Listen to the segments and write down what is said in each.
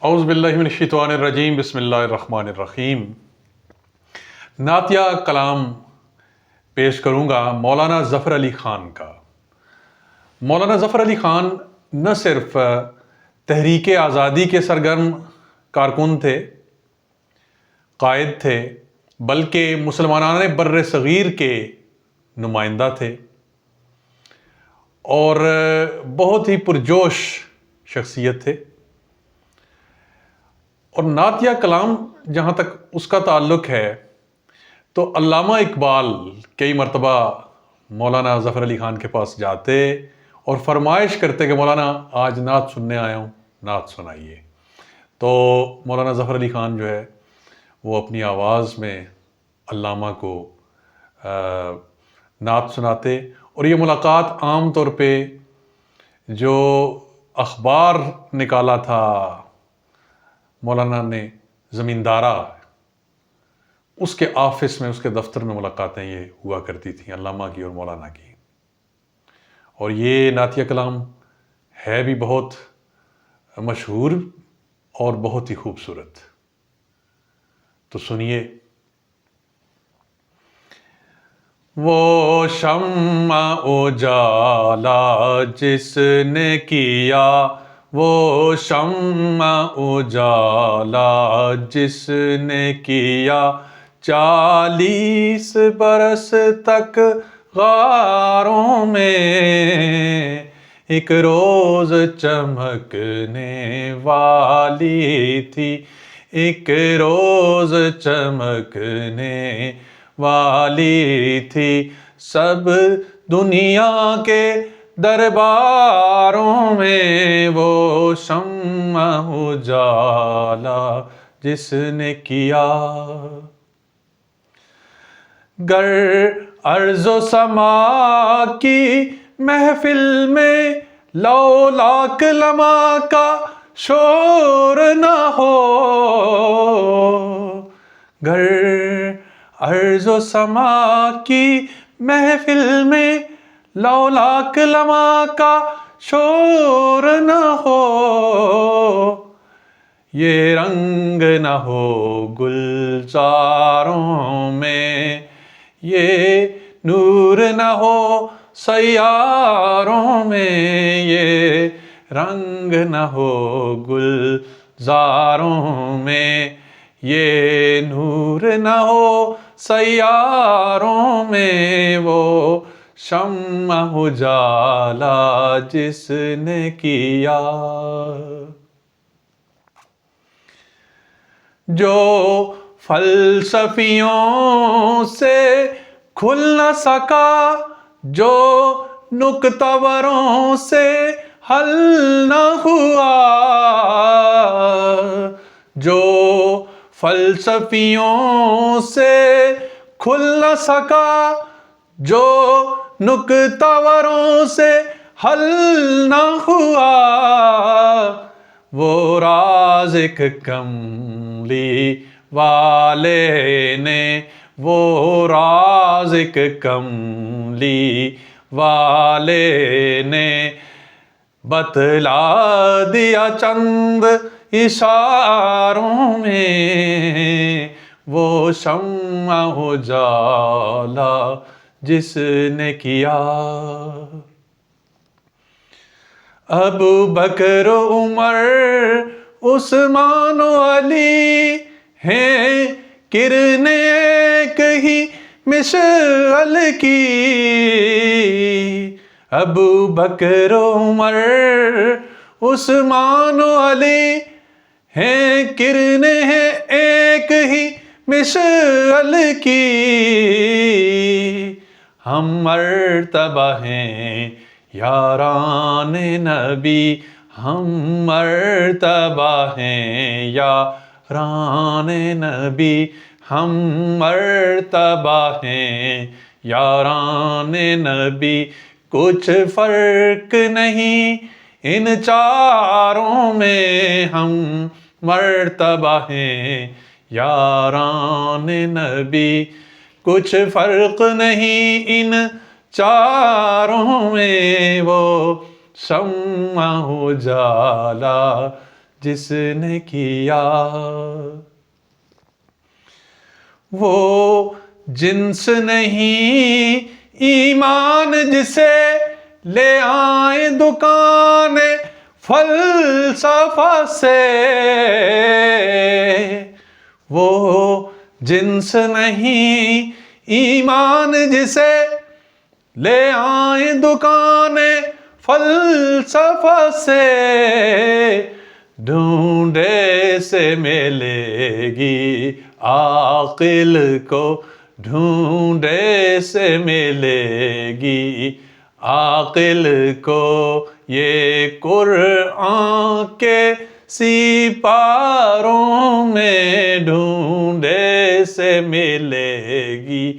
اعوذ باللہ من الشیطان الرجیم، بسم اللہ الرحمن الرحیم۔ نعتیہ کلام پیش کروں گا مولانا ظفر علی خان کا۔ مولانا ظفر علی خان نہ صرف تحریک آزادی کے سرگرم کارکن تھے، قائد تھے، بلکہ مسلمانان بر صغیر کے نمائندہ تھے اور بہت ہی پرجوش شخصیت تھے۔ اور نعتیہ کلام جہاں تک اس کا تعلق ہے تو علامہ اقبال کئی مرتبہ مولانا ظفر علی خان کے پاس جاتے اور فرمائش کرتے کہ مولانا آج نعت سننے آیا ہوں، نعت سنائیے۔ تو مولانا ظفر علی خان جو ہے وہ اپنی آواز میں علامہ کو نعت سناتے، اور یہ ملاقات عام طور پہ جو اخبار نکالا تھا مولانا نے زمیندارہ، اس کے آفس میں، اس کے دفتر میں ملاقاتیں یہ ہوا کرتی تھیں علامہ کی اور مولانا کی۔ اور یہ نعتیہ کلام ہے بھی بہت مشہور اور بہت ہی خوبصورت۔ تو سنیے۔ وہ شمع اجالا جس نے کیا، وہ شمع اجالا جس نے کیا، 40 برس تک غاروں میں، ایک روز چمکنے والی تھی، ایک روز چمکنے والی تھی، سب دنیا کے درباروں میں، وہ شمع اجالا جس نے کیا۔ گر ارض و سما کی محفل میں لو لاکھ لمحہ کا شور نہ ہو، گر ارض و سما کی محفل میں لو لاکھ لمحہ کا شور نہ ہو، یہ رنگ نہ ہو گلزاروں میں، یہ نور نہ ہو سیاروں میں، یہ رنگ نہ ہو گلزاروں میں، یہ نور نہ ہو سیاروں میں، وہ شمع اجالا جس نے کیا۔ جو فلسفیوں سے کھل نہ سکا، جو نکتہ وروں سے حل نہ ہوا، جو فلسفیوں سے کھل نہ سکا، جو نکتہ وروں سے حل نہ ہوا، وہ راز ایک کملی والے نے، وہ راز ایک کملی والے نے بتلا دیا چند اشاروں میں، وہ شمع اجالا جس نے کیا۔ ابو بکر و عمر عثمان و علی ہیں کرنیں ایک ہی مشعل کی، ابو بکر و عمر عثمان و علی ہیں کرنیں ہیں ایک ہی مشعل کی، ہم مرتبہ ہیں یاران نبی، ہم مرتبہ ہیں یاران نبی، ہم مرتبہ ہیں یاران نبی، کچھ فرق نہیں ان چاروں میں، ہم مرتبہ ہیں یاران نبی، کچھ فرق نہیں ان چاروں میں، وہ شمع اجالا جس نے کیا. وہ جنس نہیں ایمان جسے لے آئیں دکان فلسفہ سے. وہ جنس نہیں ایمان جسے لے آئیں دکان فلسفہ سے. ڈھونڈے سے ملے گی عاقل کو, ڈھونڈے سے ملے گی عاقل کو, یہ قرآن کے سپاروں میں. ڈھونڈے سے ملے گی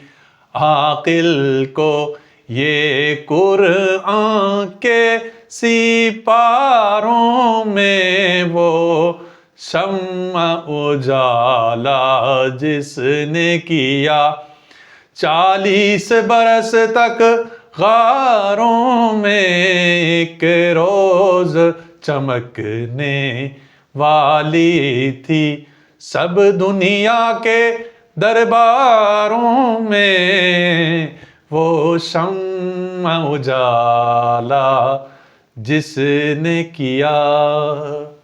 عاقل کو, یہ قرآن کے سپاروں میں. وہ شمع اجالا جس نے کیا 40 برس تک غاروں میں. ایک روز چمکنے والی تھی سب دنیا کے درباروں میں. وہ شمع اجالا جس نے کیا.